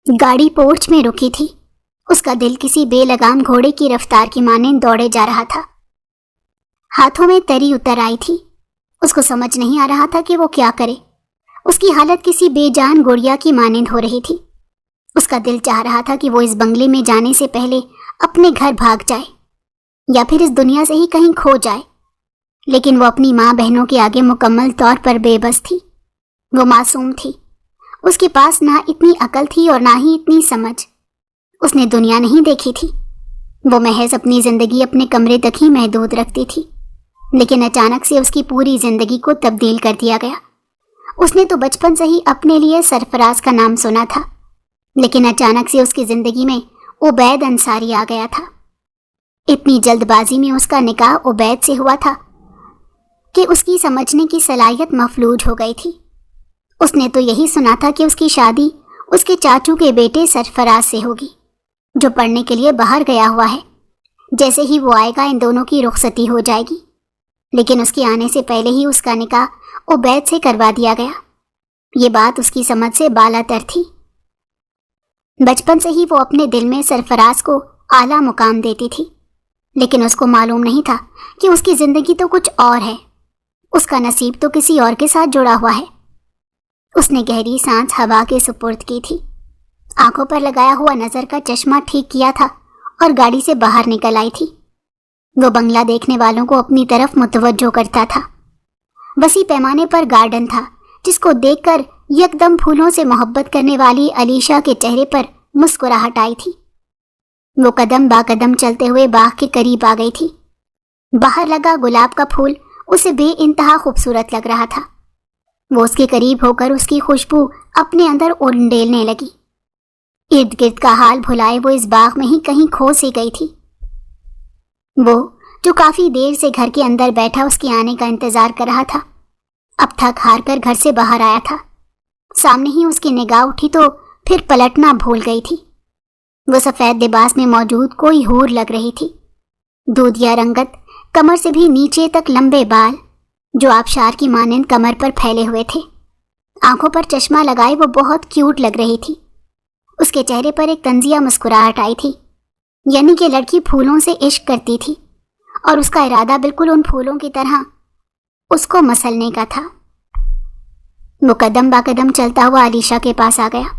گاڑی پورچ میں رکی تھی۔ اس کا دل کسی بے لگام گھوڑے کی رفتار کی مانند دوڑے جا رہا تھا۔ ہاتھوں میں تری اتر آئی تھی۔ اس کو سمجھ نہیں آ رہا تھا کہ وہ کیا کرے۔ اس کی حالت کسی بے جان گڑیا کی مانند ہو رہی تھی۔ اس کا دل چاہ رہا تھا کہ وہ اس بنگلے میں جانے سے پہلے اپنے گھر بھاگ جائے یا پھر اس دنیا سے ہی کہیں کھو جائے، لیکن وہ اپنی ماں بہنوں کے آگے مکمل طور پر بے بس تھی۔ وہ معصوم تھی۔ اس کے پاس نہ اتنی عقل تھی اور نہ ہی اتنی سمجھ۔ اس نے دنیا نہیں دیکھی تھی۔ وہ محض اپنی زندگی اپنے کمرے تک ہی محدود رکھتی تھی، لیکن اچانک سے اس کی پوری زندگی کو تبدیل کر دیا گیا۔ اس نے تو بچپن سے ہی اپنے لیے سرفراز کا نام سنا تھا، لیکن اچانک سے اس کی زندگی میں عبید انصاری آ گیا تھا۔ اتنی جلد بازی میں اس کا نکاح عبید سے ہوا تھا کہ اس کی سمجھنے کی صلاحیت مفلوج ہو گئی تھی۔ اس نے تو یہی سنا تھا کہ اس کی شادی اس کے چاچو کے بیٹے سرفراز سے ہوگی، جو پڑھنے کے لیے باہر گیا ہوا ہے۔ جیسے ہی وہ آئے گا ان دونوں کی رخصتی ہو جائے گی، لیکن اس کے آنے سے پہلے ہی اس کا نکاح عبید سے کروا دیا گیا۔ یہ بات اس کی سمجھ سے بالا تر تھی۔ بچپن سے ہی وہ اپنے دل میں سرفراز کو اعلیٰ مقام دیتی تھی، لیکن اس کو معلوم نہیں تھا کہ اس کی زندگی تو کچھ اور ہے، اس کا نصیب تو کسی اور کے ساتھ جڑا ہوا ہے۔ اس نے گہری سانس ہوا کے سپرد کی تھی، آنکھوں پر لگایا ہوا نظر کا چشمہ ٹھیک کیا تھا اور گاڑی سے باہر نکل آئی تھی۔ وہ بنگلہ دیکھنے والوں کو اپنی طرف متوجہ کرتا تھا۔ وسیع پیمانے پر گارڈن تھا، جس کو دیکھ کر یکدم پھولوں سے محبت کرنے والی علیشا کے چہرے پر مسکراہٹ آئی تھی۔ وہ قدم با قدم چلتے ہوئے باغ کے قریب آ گئی تھی۔ باہر لگا گلاب کا پھول اسے بے انتہا خوبصورت لگ رہا تھا۔ وہ اس کے قریب ہو کر اس کی خوشبو اپنے اندر انڈیلنے لگی۔ ارد گرد کا حال بھلائے وہ اس باغ میں ہی کہیں کھو سی گئی تھی۔ وہ جو کافی دیر سے گھر کے اندر بیٹھا اس کے آنے کا انتظار کر رہا تھا، اب تھک ہار کر گھر سے باہر آیا تھا۔ سامنے ہی اس کی نگاہ اٹھی تو پھر پلٹنا بھول گئی تھی۔ وہ سفید لباس میں موجود کوئی حور لگ رہی تھی۔ دودھیا رنگت، کمر سے بھی نیچے تک لمبے بال جو آبشار کی مانند کمر پر پھیلے ہوئے تھے۔ آنکھوں پر چشمہ لگائے وہ بہت کیوٹ لگ رہی تھی۔ اس کے چہرے پر ایک طنزیہ مسکراہٹ آئی تھی، یعنی کہ لڑکی پھولوں سے عشق کرتی تھی اور اس کا ارادہ بالکل ان پھولوں کی طرح اس کو مسلنے کا تھا۔ وہ قدم با قدم چلتا ہوا علیشا کے پاس آ گیا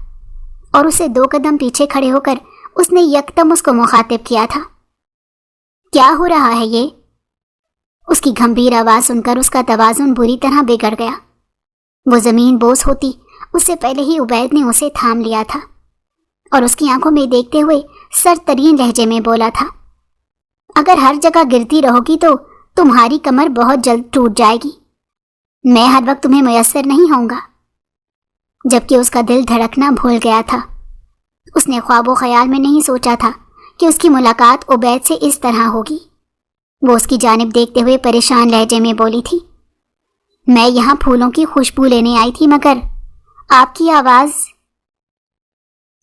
اور اسے 2 قدم پیچھے کھڑے ہو کر اس نے یکدم اس کو مخاطب کیا تھا۔ کیا ہو رہا ہے یہ؟ اس کی گھمبیر آواز سن کر اس کا توازن بری طرح بگڑ گیا۔ وہ زمین بوس ہوتی اس سے پہلے ہی عبید نے اسے تھام لیا تھا اور اس کی آنکھوں میں دیکھتے ہوئے سر ترین لہجے میں بولا تھا، اگر ہر جگہ گرتی رہو گی تو تمہاری کمر بہت جلد ٹوٹ جائے گی۔ میں ہر وقت تمہیں میسر نہیں ہوں گا۔ جبکہ اس کا دل دھڑکنا بھول گیا تھا۔ اس نے خواب و خیال میں نہیں سوچا تھا کہ اس کی ملاقات عبید سے اس طرح ہوگی۔ وہ اس کی جانب دیکھتے ہوئے پریشان لہجے میں بولی تھی، میں یہاں پھولوں کی خوشبو لینے آئی تھی، مگر آپ کی آواز۔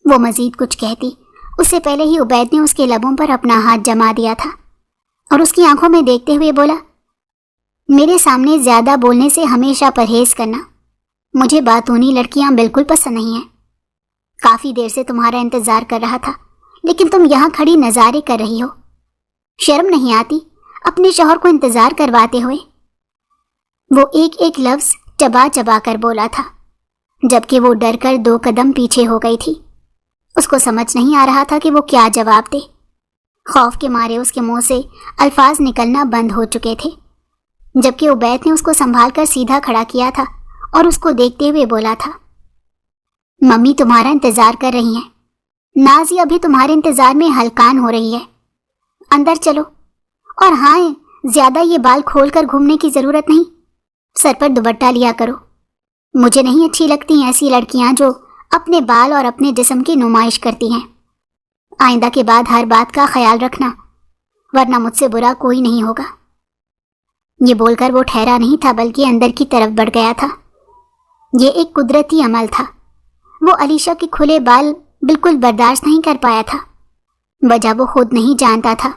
وہ مزید کچھ کہتی اس سے پہلے ہی عبید نے اس کے لبوں پر اپنا ہاتھ جما دیا تھا اور اس کی آنکھوں میں دیکھتے ہوئے بولا، میرے سامنے زیادہ بولنے سے ہمیشہ پرہیز کرنا۔ مجھے باتونی لڑکیاں بالکل پسند نہیں ہیں۔ کافی دیر سے تمہارا انتظار کر رہا تھا، لیکن تم یہاں کھڑی نظارے کر رہی ہو۔ شرم نہیں آتی اپنے شوہر کو انتظار کرواتے ہوئے؟ وہ ایک ایک لفظ چبا چبا کر بولا تھا، جبکہ وہ ڈر کر 2 قدم پیچھے ہو گئی تھی۔ اس کو سمجھ نہیں آ رہا تھا کہ وہ کیا جواب دے۔ خوف کے مارے اس کے منہ سے الفاظ نکلنا بند ہو چکے تھے، جبکہ عبید نے اس کو سنبھال کر سیدھا کھڑا کیا تھا اور اس کو دیکھتے ہوئے بولا تھا، ممی تمہارا انتظار کر رہی ہیں۔ نازی ابھی تمہارے انتظار میں ہلکان ہو رہی ہے۔ اندر چلو، اور ہاں زیادہ یہ بال کھول کر گھومنے کی ضرورت نہیں، سر پر دوپٹہ لیا کرو۔ مجھے نہیں اچھی لگتی ایسی لڑکیاں جو اپنے بال اور اپنے جسم کی نمائش کرتی ہیں۔ آئندہ کے بعد ہر بات کا خیال رکھنا، ورنہ مجھ سے برا کوئی نہیں ہوگا۔ یہ بول کر وہ ٹھہرا نہیں تھا بلکہ اندر کی طرف بڑھ گیا تھا۔ یہ ایک قدرتی عمل تھا۔ وہ علیشا کے کھلے بال بالکل برداشت نہیں کر پایا تھا، وجہ وہ خود نہیں جانتا تھا۔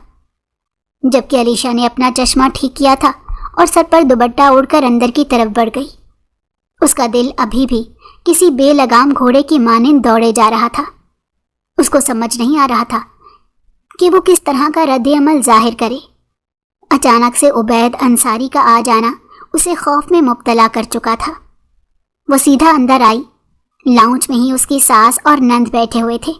جبکہ علیشا نے اپنا چشمہ ٹھیک کیا تھا اور سر پر دوپٹہ اوڑھ کر اندر کی طرف بڑھ گئی۔ اس کا دل ابھی بھی کسی بے لگام گھوڑے کی مانند دوڑے جا رہا تھا۔ اس کو سمجھ نہیں آ رہا تھا کہ وہ کس طرح کا رد عمل ظاہر کرے۔ اچانک سے عبید انصاری کا آ جانا اسے خوف میں مبتلا کر چکا تھا۔ وہ سیدھا اندر آئی۔ لاؤنج میں ہی اس کی ساس اور نند بیٹھے ہوئے تھے۔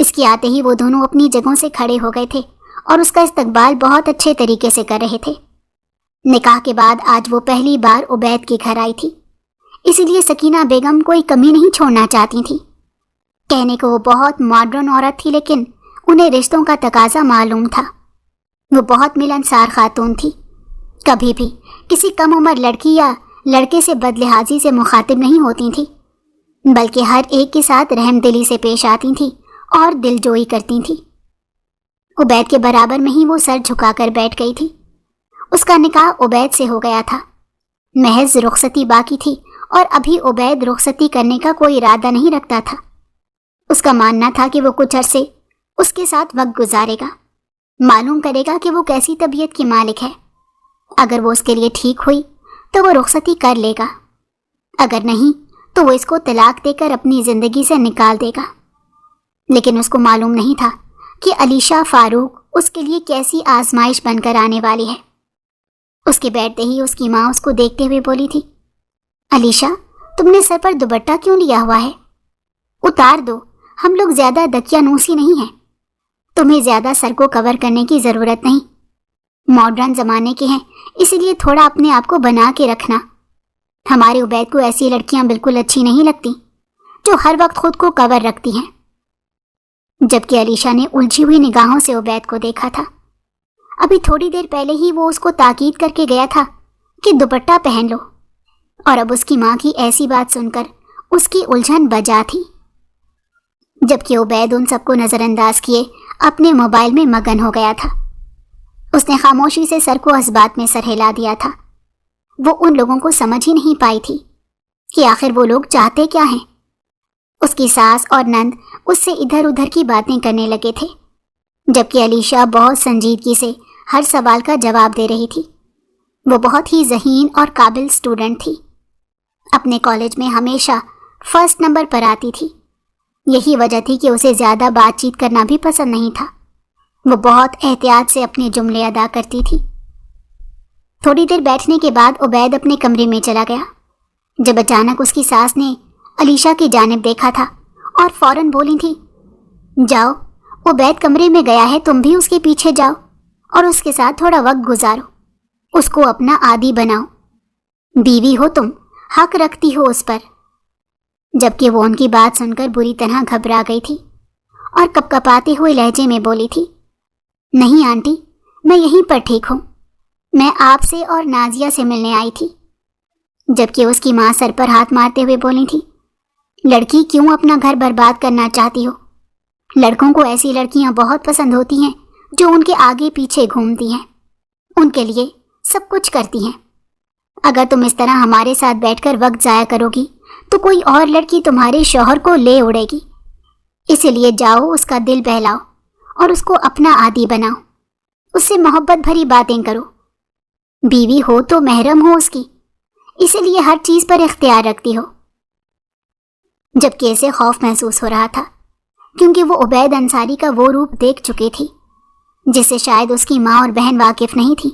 اس کے آتے ہی وہ دونوں اپنی جگہوں سے کھڑے ہو گئے تھے اور اس کا استقبال بہت اچھے طریقے سے کر رہے تھے۔ نکاح کے بعد آج وہ پہلی بار عبید کے گھر آئی تھی، اسی لیے سکینہ بیگم کوئی کمی نہیں چھوڑنا چاہتی تھی۔ کہنے کو وہ بہت ماڈرن عورت تھی، لیکن انہیں رشتوں کا تقاضا معلوم تھا۔ وہ بہت ملنسار خاتون تھی، کبھی بھی کسی کم عمر لڑکی یا لڑکے سے بدلحاظی سے مخاطب نہیں ہوتی تھی، بلکہ ہر ایک کے ساتھ رحم دلی سے پیش آتی تھی اور دل جوئی کرتی تھی۔ عبید کے برابر میں ہی وہ سر جھکا کر بیٹھ گئی تھی۔ اس کا نکاح عبید سے ہو گیا تھا، محض رخصتی باقی تھی، اور ابھی عبید رخصتی کرنے کا کوئی ارادہ نہیں رکھتا تھا۔ اس کا ماننا تھا کہ وہ کچھ عرصے اس کے ساتھ وقت گزارے گا، معلوم کرے گا کہ وہ کیسی طبیعت کی مالک ہے۔ اگر وہ اس کے لیے ٹھیک ہوئی تو وہ رخصتی کر لے گا، اگر نہیں تو وہ اس کو طلاق دے کر اپنی زندگی سے نکال دے گا۔ لیکن اس کو معلوم نہیں تھا کہ علیشہ فاروق اس کے لیے کیسی آزمائش بن کر آنے والی ہے۔ اس کے بیٹھتے ہی اس کی ماں اس کو دیکھتے ہوئے بولی تھی، علیشہ تم نے سر پر دوپٹہ کیوں لیا ہوا ہے؟ اتار دو، ہم لوگ زیادہ دقیانوسی نہیں ہیں، تمہیں زیادہ سر کو کور کرنے کی ضرورت نہیں، ماڈرن زمانے کے ہیں، اسی لیے تھوڑا اپنے آپ کو بنا کے رکھنا۔ ہمارے عبید کو ایسی لڑکیاں بالکل اچھی نہیں لگتی جو ہر وقت خود کو کور رکھتی ہیں۔ جبکہ علیشہ نے الجھی ہوئی نگاہوں سے عبید کو دیکھا تھا۔ ابھی تھوڑی دیر پہلے ہی وہ اس کو تاکید کر کے گیا تھا کہ دوپٹہ پہن لو، اور اب اس کی ماں کی ایسی بات سن کر اس کی الجھن بجا تھی۔ جبکہ عبید ان سب کو نظر انداز کیے اپنے موبائل میں مگن ہو گیا تھا۔ اس نے خاموشی سے سر کو اسبات میں سر ہلا دیا تھا۔ وہ ان لوگوں کو سمجھ ہی نہیں پائی تھی کہ آخر وہ لوگ چاہتے کیا ہیں۔ اس کی ساس اور نند اس سے ادھر ادھر کی باتیں کرنے لگے تھے، جبکہ علیشہ بہت سنجیدگی سے ہر سوال کا جواب دے رہی تھی۔ وہ بہت ہی ذہین اور قابل اسٹوڈنٹ تھی، اپنے کالج میں ہمیشہ فرسٹ نمبر پر آتی تھی۔ یہی وجہ تھی کہ اسے زیادہ بات چیت کرنا بھی پسند نہیں تھا۔ وہ بہت احتیاط سے اپنے جملے ادا کرتی تھی۔ تھوڑی دیر بیٹھنے کے بعد عبید اپنے کمرے میں چلا گیا، جب اچانک اس کی ساس نے علیشہ کی جانب دیکھا تھا اور فوراً بولی تھی، جاؤ عبید کمرے میں گیا ہے، تم بھی اس کے پیچھے جاؤ اور اس کے ساتھ تھوڑا وقت گزارو، اس کو اپنا عادی بناؤ، بیوی ہو تم، حق رکھتی ہو اس پر۔ جبکہ وہ ان کی بات سن کر بری طرح گھبرا گئی تھی اور کپکپاتے ہوئے لہجے میں بولی تھی، نہیں آنٹی، میں یہیں پر ٹھیک ہوں، میں آپ سے اور نازیہ سے ملنے آئی تھی۔ جبکہ اس کی ماں سر پر ہاتھ مارتے ہوئے بولی تھی، لڑکی کیوں اپنا گھر برباد کرنا چاہتی ہو؟ لڑکوں کو ایسی لڑکیاں بہت پسند ہوتی ہیں جو ان کے آگے پیچھے گھومتی ہیں، ان کے لیے سب کچھ کرتی ہیں۔ اگر تم اس طرح ہمارے ساتھ بیٹھ کر وقت ضائع کرو گی تو کوئی اور لڑکی تمہارے شوہر کو لے اڑے گی، اسی لیے جاؤ اس کا دل بہلاؤ اور اس کو اپنا عادی بناؤ، اس سے محبت بھری باتیں کرو، بیوی ہو تو محرم ہو اس کی، اسی لیے ہر چیز پر اختیار رکھتی ہو۔ جبکہ اسے خوف محسوس ہو رہا تھا، کیونکہ وہ عبید انصاری کا وہ روپ دیکھ چکی تھی جس سے شاید اس کی ماں اور بہن واقف نہیں تھی۔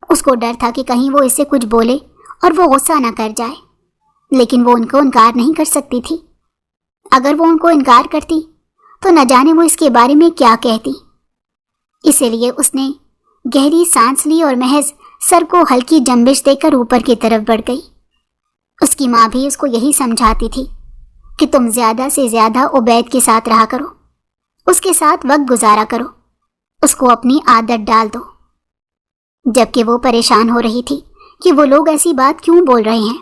اس کو ڈر تھا کہ کہیں وہ اس سے کچھ بولے اور وہ غصہ نہ کر جائے، لیکن وہ ان کو انکار نہیں کر سکتی تھی۔ اگر وہ ان کو انکار کرتی تو نہ جانے وہ اس کے بارے میں کیا کہتی۔ اسی لیے اس نے گہری سانس لی اور محض سر کو ہلکی جنبش دے کر اوپر کی طرف بڑھ گئی۔ اس کی ماں بھی اس کو یہی سمجھاتی تھی کہ تم زیادہ سے زیادہ عبید کے ساتھ رہا کرو، اس کے ساتھ وقت گزارا کرو، اس کو اپنی عادت ڈال دو۔ جبکہ وہ پریشان ہو رہی تھی کہ وہ لوگ ایسی بات کیوں بول رہے ہیں،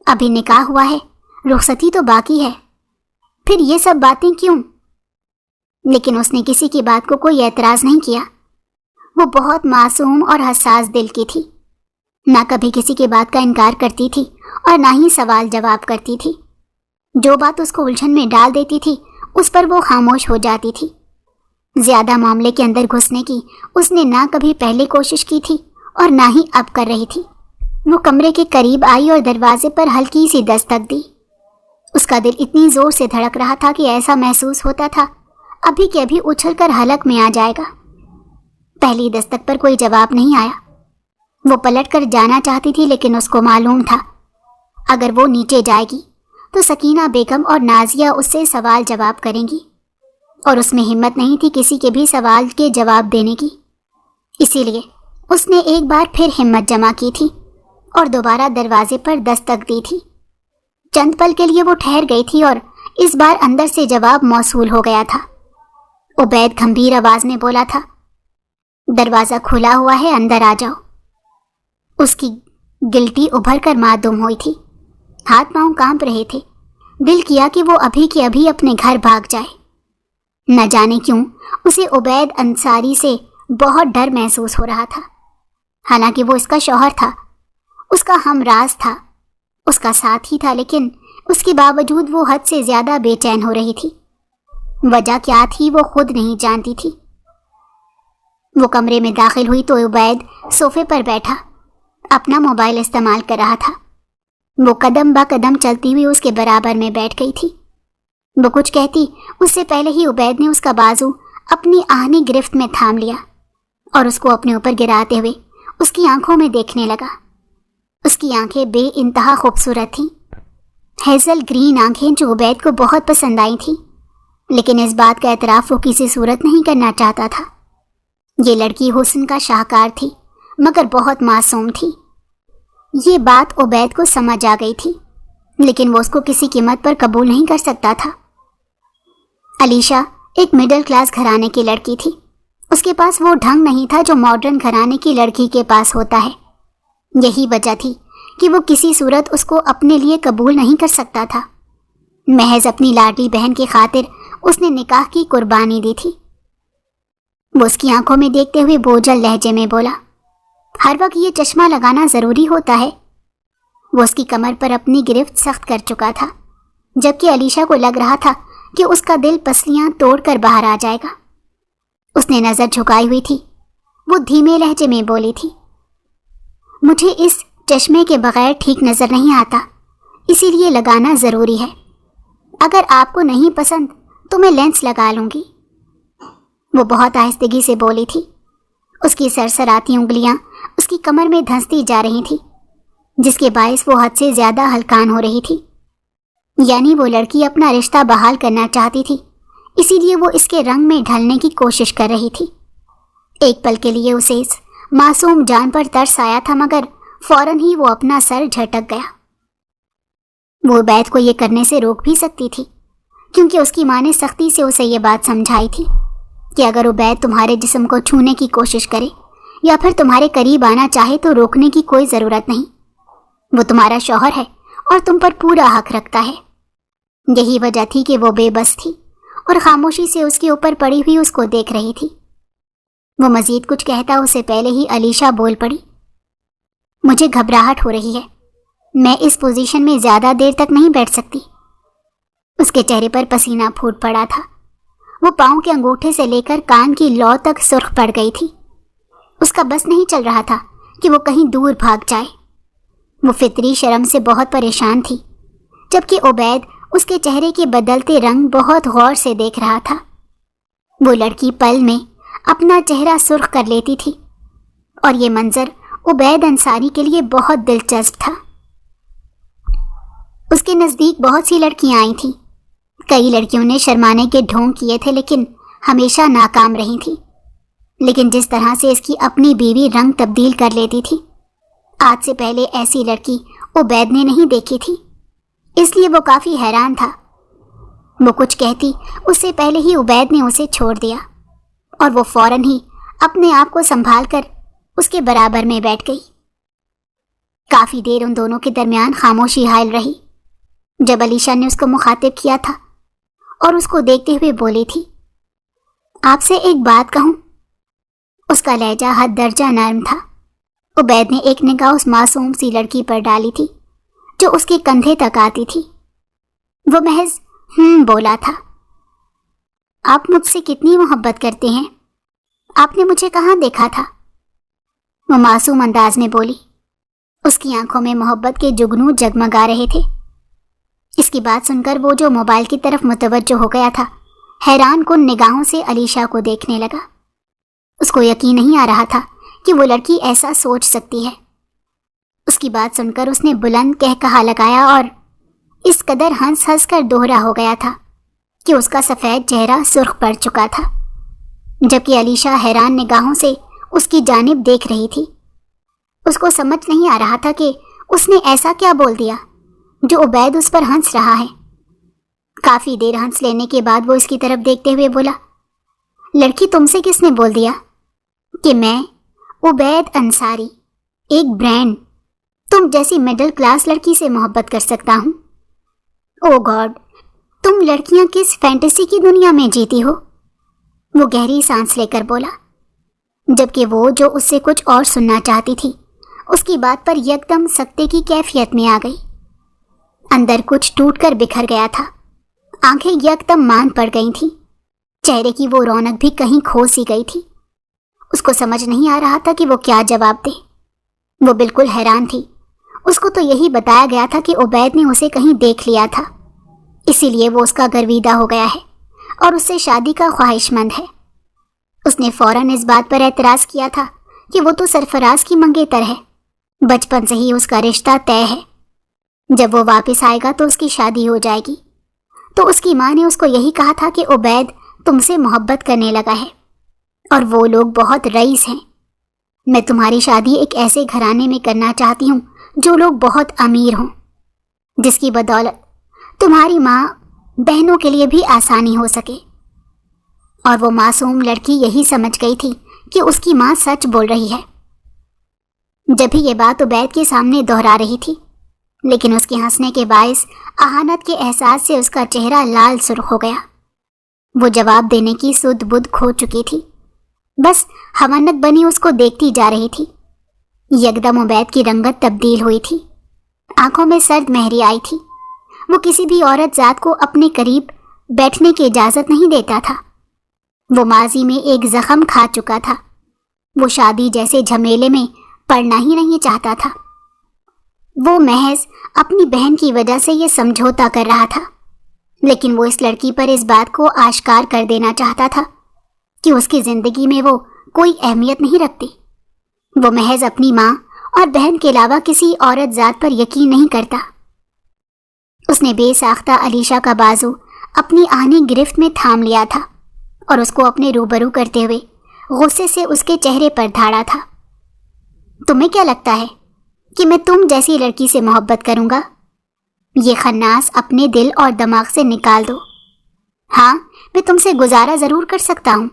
ابھی نکاح ہوا ہے، رخصتی تو باقی ہے، پھر یہ سب باتیں کیوں؟ لیکن اس نے کسی کی بات کو کوئی اعتراض نہیں کیا۔ وہ بہت معصوم اور حساس دل کی تھی، نہ کبھی کسی کی بات کا انکار کرتی تھی اور نہ ہی سوال جواب کرتی تھی۔ جو بات اس کو الجھن میں ڈال دیتی تھی اس پر وہ خاموش ہو جاتی تھی۔ زیادہ معاملے کے اندر گھسنے کی اس نے نہ کبھی پہلے کوشش کی تھی اور نہ ہی اب کر رہی تھی۔ وہ کمرے کے قریب آئی اور دروازے پر ہلکی سی دستک دی۔ اس کا دل اتنی زور سے دھڑک رہا تھا کہ ایسا محسوس ہوتا تھا ابھی کے ابھی اچھل کر حلق میں آ جائے گا۔ پہلی دستک پر کوئی جواب نہیں آیا۔ وہ پلٹ کر جانا چاہتی تھی لیکن اس کو معلوم تھا اگر وہ نیچے جائے گی تو سکینہ بیگم اور نازیہ اس سے سوال جواب کریں گی، اور اس میں ہمت نہیں تھی کسی کے بھی سوال کے جواب دینے کی۔ اسی لیے اس نے ایک بار پھر ہمت جمع کی تھی اور دوبارہ دروازے پر دستک دی تھی۔ چند پل کے لیے وہ ٹھہر گئی تھی اور اس بار اندر سے جواب موصول ہو گیا تھا۔ عبید گھمبیر آواز میں بولا تھا، دروازہ کھلا ہوا ہے، اندر آ جاؤ۔ اس کی گلٹی ابھر کر معدوم ہوئی تھی، ہاتھ پاؤں کانپ رہے تھے۔ دل کیا کہ وہ ابھی کے ابھی اپنے گھر بھاگ جائے۔ نہ جانے کیوں اسے عبید انصاری سے بہت ڈر محسوس ہو رہا تھا، حالانکہ وہ اس کا شوہر تھا، اس کا ہمراز تھا، اس کا ساتھی تھا، لیکن اس کے باوجود وہ حد سے زیادہ بے چین ہو رہی تھی۔ وجہ کیا تھی وہ خود نہیں جانتی تھی۔ وہ کمرے میں داخل ہوئی تو عبید صوفے پر بیٹھا اپنا موبائل استعمال کر رہا تھا۔ وہ قدم با قدم چلتی ہوئی اس کے برابر میں بیٹھ گئی تھی۔ وہ کچھ کہتی اس سے پہلے ہی عبید نے اس کا بازو اپنی آہنی گرفت میں تھام لیا اور اس کو اپنے اوپر گراتے ہوئے اس کی آنکھوں میں دیکھنے لگا۔ اس کی آنکھیں بے انتہا خوبصورت تھیں، ہیزل گرین آنکھیں جو عبید کو بہت پسند آئی تھیں، لیکن اس بات کا اعتراف وہ کسی صورت نہیں کرنا چاہتا تھا۔ یہ لڑکی حسن کا شاہکار تھی مگر بہت معصوم تھی۔ یہ بات عبید کو سمجھ آ گئی تھی، لیکن وہ اس کو کسی قیمت پر قبول نہیں کر سکتا تھا۔ علیشہ ایک مڈل کلاس گھرانے کی لڑکی تھی۔ اس کے پاس وہ ڈھنگ نہیں تھا جو ماڈرن گھرانے کی لڑکی کے پاس ہوتا ہے۔ یہی وجہ تھی کہ وہ کسی صورت اس کو اپنے لیے قبول نہیں کر سکتا تھا۔ محض اپنی لاڈلی بہن کی خاطر اس نے نکاح کی قربانی دی تھی۔ وہ اس کی آنکھوں میں دیکھتے ہوئے بوجھل لہجے میں بولا، ہر وقت یہ چشمہ لگانا ضروری ہوتا ہے؟ وہ اس کی کمر پر اپنی گرفت سخت کر چکا تھا، جبکہ علیشہ کو لگ رہا تھا کہ اس کا دل پسلیاں توڑ کر باہر آ جائے گا۔ اس نے نظر جھکائی ہوئی تھی۔ وہ دھیمے لہجے میں بولی تھی، مجھے اس چشمے کے بغیر ٹھیک نظر نہیں آتا، اسی لیے لگانا ضروری ہے۔ اگر آپ کو نہیں پسند تو میں لینس لگا لوں گی۔ وہ بہت آہستگی سے بولی تھی۔ اس کی سرسراتی انگلیاں اس کی کمر میں دھنستی جا رہی تھی، جس کے باعث وہ حد سے زیادہ ہلکان ہو رہی تھی۔ یعنی وہ لڑکی اپنا رشتہ بحال کرنا چاہتی تھی، اسی لیے وہ اس کے رنگ میں ڈھلنے کی کوشش کر رہی تھی۔ ایک پل کے لیے اسے اس معصوم جان پر ترس آیا تھا، مگر فوراً ہی وہ اپنا سر جھٹک گیا۔ وہ عبید کو یہ کرنے سے روک بھی سکتی تھی، کیونکہ اس کی ماں نے سختی سے اسے یہ بات سمجھائی تھی کہ اگر عبید تمہارے جسم کو چھونے کی کوشش کرے یا پھر تمہارے قریب آنا چاہے تو روکنے کی کوئی ضرورت نہیں۔ وہ تمہارا شوہر ہے اور تم پر پورا حق رکھتا ہے۔ یہی وجہ تھی کہ وہ بے بس تھی اور خاموشی سے اس کے اوپر پڑی ہوئی اس کو دیکھ رہی تھی۔ وہ مزید کچھ کہتا اسے پہلے ہی علیشہ بول پڑی، مجھے گھبراہٹ ہو رہی ہے، میں اس پوزیشن میں زیادہ دیر تک نہیں بیٹھ سکتی۔ اس کے چہرے پر پسینہ پھوٹ پڑا تھا۔ وہ پاؤں کے انگوٹھے سے لے کر کان کی لو تک سرخ پڑ گئی تھی۔ اس کا بس نہیں چل رہا تھا کہ وہ کہیں دور بھاگ جائے۔ وہ فطری شرم سے بہت پریشان تھی، جبکہ عبید اس کے چہرے کے بدلتے رنگ بہت غور سے دیکھ رہا تھا۔ وہ لڑکی پل میں اپنا چہرہ سرخ کر لیتی تھی، اور یہ منظر عبید انصاری کے لیے بہت دلچسپ تھا۔ اس کے نزدیک بہت سی لڑکیاں آئی تھیں۔ کئی لڑکیوں نے شرمانے کے ڈھونگ کیے تھے لیکن ہمیشہ ناکام رہی تھیں۔ لیکن جس طرح سے اس کی اپنی بیوی رنگ تبدیل کر لیتی تھی، آج سے پہلے ایسی لڑکی عبید نے نہیں دیکھی تھی، اس لیے وہ کافی حیران تھا۔ وہ کچھ کہتی اس سے پہلے ہی عبید نے اسے چھوڑ دیا، اور وہ فوراً ہی اپنے آپ کو سنبھال کر اس کے برابر میں بیٹھ گئی۔ کافی دیر ان دونوں کے درمیان خاموشی حائل رہی۔ جب علیشہ نے اس کو مخاطب کیا تھا اور اس کو دیکھتے ہوئے بولی تھی، آپ سے ایک بات کہوں؟ اس کا لہجہ حد درجہ نرم تھا۔ عبید نے ایک نگاہ اس معصوم سی لڑکی پر ڈالی تھی جو اس کے کندھے تک آتی تھی۔ وہ محض بولا تھا، آپ مجھ سے کتنی محبت کرتے ہیں؟ آپ نے مجھے کہاں دیکھا تھا؟ وہ معصوم انداز میں بولی۔ اس کی آنکھوں میں محبت کے جگنو جگمگا رہے تھے۔ اس کی بات سن کر وہ جو موبائل کی طرف متوجہ ہو گیا تھا حیران کن نگاہوں سے علیشا کو دیکھنے لگا۔ اس کو یقین نہیں آ رہا تھا کہ وہ لڑکی ایسا سوچ سکتی ہے۔ اس کی بات سن کر اس نے بلند قہقہا لگایا اور اس قدر ہنس ہنس کر دوہرا ہو گیا تھا کہ اس کا سفید چہرہ سرخ پڑ چکا تھا، جبکہ علیشا حیران نگاہوں سے اس کی جانب دیکھ رہی تھی۔ اس کو سمجھ نہیں آ رہا تھا کہ اس نے ایسا کیا بول دیا جو عبید اس پر ہنس رہا ہے۔ کافی دیر ہنس لینے کے بعد وہ اس کی طرف دیکھتے ہوئے بولا، لڑکی تم سے کس نے بول دیا کہ میں عبید انصاری، ایک برینڈ، تم جیسی مڈل کلاس لڑکی سے محبت کر سکتا ہوں؟ او گاڈ، تم لڑکیاں کس فینٹیسی کی دنیا میں جیتی ہو؟ وہ گہری سانس لے کر بولا، جبکہ وہ جو اس سے کچھ اور سننا چاہتی تھی اس کی بات پر یکدم سکتے کی کیفیت میں آ گئی۔ اندر کچھ ٹوٹ کر بکھر گیا تھا، آنکھیں یکدم مان پڑ گئی تھیں، چہرے کی وہ رونق بھی کہیں کھو سی گئی تھی۔ اس کو سمجھ نہیں آ رہا تھا کہ وہ کیا جواب دے۔ وہ بالکل حیران تھی۔ اس کو تو یہی بتایا گیا تھا کہ عبید نے اسے کہیں دیکھ لیا تھا، اسی لیے وہ اس کا گرویدہ ہو گیا ہے اور اس سے شادی کا خواہش مند ہے۔ اس نے فوراً اس بات پر اعتراض کیا تھا کہ وہ تو سرفراز کی منگیتر ہے، بچپن سے ہی اس کا رشتہ طے ہے، جب وہ واپس آئے گا تو اس کی شادی ہو جائے گی۔ تو اس کی ماں نے اس کو یہی کہا تھا کہ عبید تم سے محبت کرنے لگا ہے اور وہ لوگ بہت رئیس ہیں۔ میں تمہاری شادی ایک ایسے گھرانے میں کرنا چاہتی ہوں جو لوگ بہت امیر ہوں، جس کی بدولت تمہاری ماں بہنوں کے لیے بھی آسانی ہو سکے۔ اور وہ معصوم لڑکی یہی سمجھ گئی تھی کہ اس کی ماں سچ بول رہی ہے۔ جب بھی یہ بات عبید کے سامنے دہرا رہی تھی، لیکن اس کے ہنسنے کے باعث اہانت کے احساس سے اس کا چہرہ لال سرخ ہو گیا۔ وہ جواب دینے کی سدھ بدھ کھو چکی تھی، بس ہمنک بنی اس کو دیکھتی جا رہی تھی۔ یکدم عبید کی رنگت تبدیل ہوئی تھی، آنکھوں میں سرد مہری آئی تھی۔ وہ کسی بھی عورت ذات کو اپنے قریب بیٹھنے کی اجازت نہیں دیتا تھا۔ وہ ماضی میں ایک زخم کھا چکا تھا، وہ شادی جیسے جھمیلے میں پڑنا ہی نہیں چاہتا تھا۔ وہ محض اپنی بہن کی وجہ سے یہ سمجھوتا کر رہا تھا، لیکن وہ اس لڑکی پر اس بات کو آشکار کر دینا چاہتا تھا کہ اس کی زندگی میں وہ کوئی اہمیت نہیں رکھتی۔ وہ محض اپنی ماں اور بہن کے علاوہ کسی عورت ذات پر یقین نہیں کرتا۔ اس نے بے ساختہ علیشا کا بازو اپنی آہنی گرفت میں تھام لیا تھا اور اس کو اپنے روبرو کرتے ہوئے غصے سے اس کے چہرے پر دھاڑا تھا۔ تمہیں کیا لگتا ہے کہ میں تم جیسی لڑکی سے محبت کروں گا؟ یہ خناس اپنے دل اور دماغ سے نکال دو۔ ہاں، میں تم سے گزارا ضرور کر سکتا ہوں،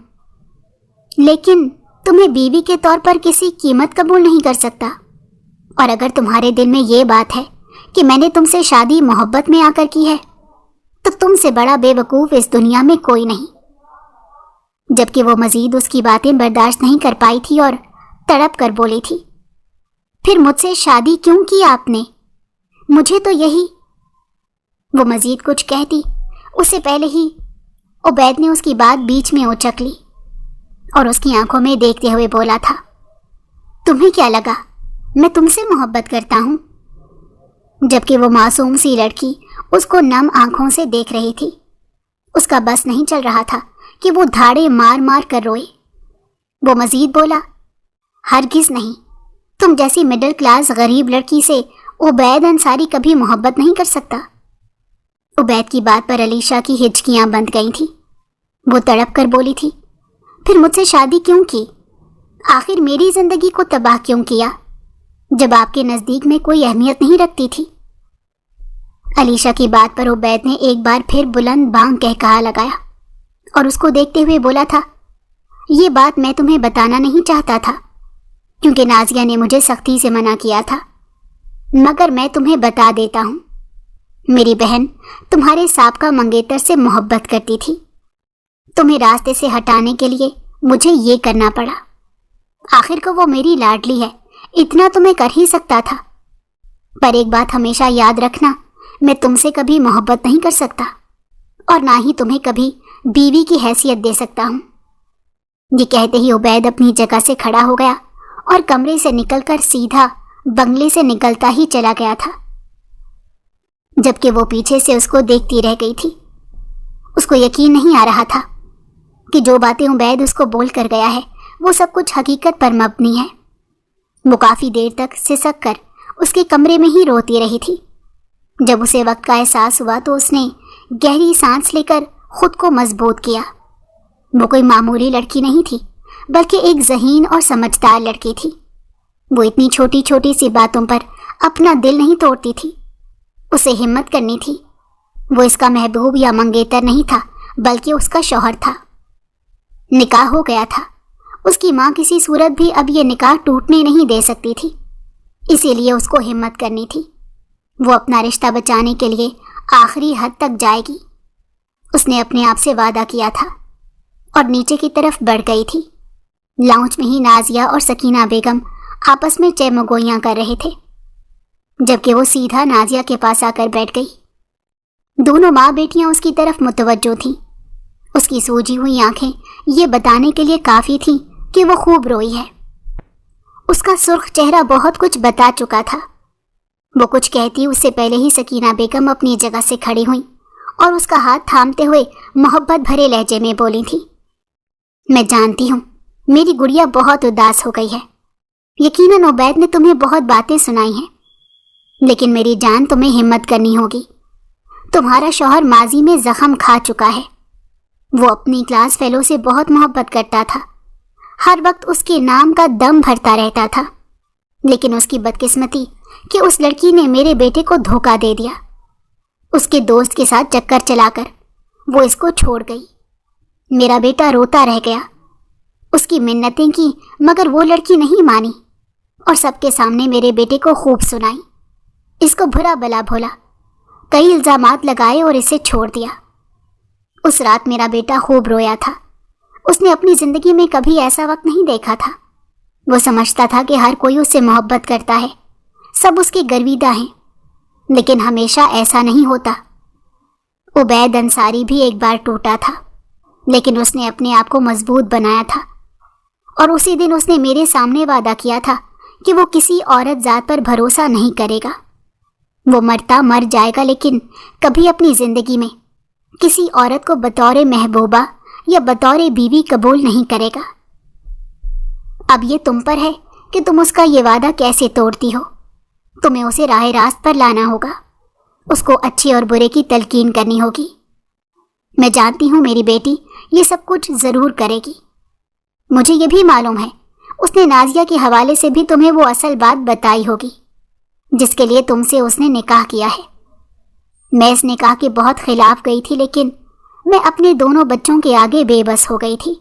لیکن تمہیں بیوی کے طور پر کسی قیمت قبول نہیں کر سکتا۔ اور اگر تمہارے دل میں یہ بات ہے کہ میں نے تم سے شادی محبت میں آ کر کی ہے، تو تم سے بڑا بے وقوف اس دنیا میں کوئی نہیں۔ جبکہ وہ مزید اس کی باتیں برداشت نہیں کر پائی تھی اور تڑپ کر بولی تھی، پھر مجھ سے شادی کیوں کی آپ نے؟ مجھے تو یہی… وہ مزید کچھ کہتی اس سے پہلے ہی عبید نے اس کی بات بیچ میں اچک لی اور اس کی آنکھوں میں دیکھتے ہوئے بولا تھا، تمہیں کیا لگا میں تم سے محبت کرتا ہوں؟ جبکہ وہ معصوم سی لڑکی اس کو نم آنکھوں سے دیکھ رہی تھی۔ اس کا بس نہیں چل رہا تھا کہ وہ دھاڑے مار مار کر روئے۔ وہ مزید بولا، ہرگز نہیں، تم جیسی مڈل کلاس غریب لڑکی سے عبید انصاری کبھی محبت نہیں کر سکتا۔ عبید کی بات پر علیشا کی ہچکیاں بند گئی تھیں۔ وہ تڑپ کر بولی تھی، پھر مجھ سے شادی کیوں کی؟ آخر میری زندگی کو تباہ کیوں کیا جب آپ کے نزدیک میں کوئی اہمیت نہیں رکھتی تھی؟ علیشا کی بات پر عبید نے ایک بار پھر بلند بانگ کہا لگایا اور اس کو دیکھتے ہوئے بولا تھا، یہ بات میں تمہیں بتانا نہیں چاہتا تھا کیونکہ نازیہ نے مجھے سختی سے منع کیا تھا، مگر میں تمہیں بتا دیتا ہوں، میری بہن تمہارے سابقہ منگیتر سے محبت کرتی تھی۔ تمہیں راستے سے ہٹانے کے لیے مجھے یہ کرنا پڑا۔ آخر کو وہ میری لاڈلی ہے، اتنا تو میں کر ہی سکتا تھا، پر ایک بات ہمیشہ یاد رکھنا، میں تم سے کبھی محبت نہیں کر سکتا اور نہ ہی تمہیں کبھی بیوی کی حیثیت دے سکتا ہوں۔ یہ کہتے ہی عبید اپنی جگہ سے کھڑا ہو گیا اور کمرے سے نکل کر سیدھا بنگلے سے نکلتا ہی چلا گیا تھا۔ جبکہ وہ پیچھے سے اس کو دیکھتی رہ گئی تھی۔ اس کو یقین نہیں آ رہا تھا کہ جو باتیں عبید اس کو بول کر گیا ہے وہ سب کچھ حقیقت پر مبنی ہے۔ وہ کافی دیر تک سسک کر اس کے کمرے میں ہی روتی رہی تھی۔ جب اسے وقت کا احساس ہوا تو اس نے گہری سانس لے کر خود کو مضبوط کیا۔ وہ کوئی معمولی لڑکی نہیں تھی بلکہ ایک ذہین اور سمجھدار لڑکی تھی۔ وہ اتنی چھوٹی چھوٹی سی باتوں پر اپنا دل نہیں توڑتی تھی۔ اسے ہمت کرنی تھی۔ وہ اس کا محبوب یا منگیتر نہیں تھا بلکہ اس کا شوہر تھا۔ نکاح ہو گیا تھا۔ اس کی ماں کسی صورت بھی اب یہ نکاح ٹوٹنے نہیں دے سکتی تھی، اسی لیے اس کو ہمت کرنی تھی۔ وہ اپنا رشتہ بچانے کے لیے آخری حد تک جائے گی۔ اس نے اپنے آپ سے وعدہ کیا تھا اور نیچے کی طرف بڑھ گئی تھی۔ لاؤنج میں ہی نازیہ اور سکینہ بیگم آپس میں چیمگوئیاں کر رہے تھے، جبکہ وہ سیدھا نازیہ کے پاس آ کر بیٹھ گئی۔ دونوں ماں بیٹیاں اس کی طرف متوجہ تھیں۔ اس کی سوجی ہوئی آنکھیں یہ بتانے کے لیے کافی تھیں کہ وہ خوب روئی ہے۔ اس کا سرخ چہرہ بہت کچھ بتا چکا تھا۔ وہ کچھ کہتی اس سے پہلے ہی سکینہ بیگم اپنی جگہ سے کھڑی ہوئیں اور اس کا ہاتھ تھامتے ہوئے محبت بھرے لہجے میں بولی تھی، میں جانتی ہوں میری گڑیا بہت اداس ہو گئی ہے۔ یقیناً عبید نے تمہیں بہت باتیں سنائی ہیں، لیکن میری جان تمہیں ہمت کرنی ہوگی۔ تمہارا شوہر ماضی میں زخم کھا چکا ہے۔ وہ اپنی کلاس فیلو سے بہت محبت کرتا تھا، ہر وقت اس کے نام کا دم بھرتا رہتا تھا، لیکن اس کی بدقسمتی کہ اس لڑکی نے میرے بیٹے کو دھوکہ دے دیا۔ اس کے دوست کے ساتھ چکر چلا کر وہ اس کو چھوڑ گئی۔ میرا بیٹا روتا رہ گیا۔ اس کی منتیں کی مگر وہ لڑکی نہیں مانی اور سب کے سامنے میرے بیٹے کو خوب سنائی، اس کو برا بلا بھولا، کئی الزامات لگائے اور اسے چھوڑ دیا۔ اس رات میرا بیٹا خوب رویا تھا۔ اس نے اپنی زندگی میں کبھی ایسا وقت نہیں دیکھا تھا۔ وہ سمجھتا تھا کہ ہر کوئی اس سے محبت کرتا ہے، سب اس کے گرویدہ ہیں، لیکن ہمیشہ ایسا نہیں ہوتا۔ عبید انصاری بھی ایک بار ٹوٹا تھا، لیکن اس نے اپنے آپ کو مضبوط بنایا تھا، اور اسی دن اس نے میرے سامنے وعدہ کیا تھا کہ وہ کسی عورت ذات پر بھروسہ نہیں کرے گا۔ وہ مرتا مر جائے گا لیکن کبھی اپنی زندگی میں کسی عورت کو بطور محبوبہ یا بطور بیوی قبول نہیں کرے گا۔ اب یہ تم پر ہے کہ تم اس کا یہ وعدہ کیسے توڑتی ہو۔ تمہیں اسے راہ راست پر لانا ہوگا، اس کو اچھے اور برے کی تلقین کرنی ہوگی۔ میں جانتی ہوں میری بیٹی یہ سب کچھ ضرور کرے گی۔ مجھے یہ بھی معلوم ہے اس نے نازیہ کے حوالے سے بھی تمہیں وہ اصل بات بتائی ہوگی جس کے لیے تم سے اس نے نکاح کیا ہے۔ میں اس نکاح کے بہت خلاف گئی تھی، لیکن میں اپنے دونوں بچوں کے آگے بے بس ہو گئی تھی،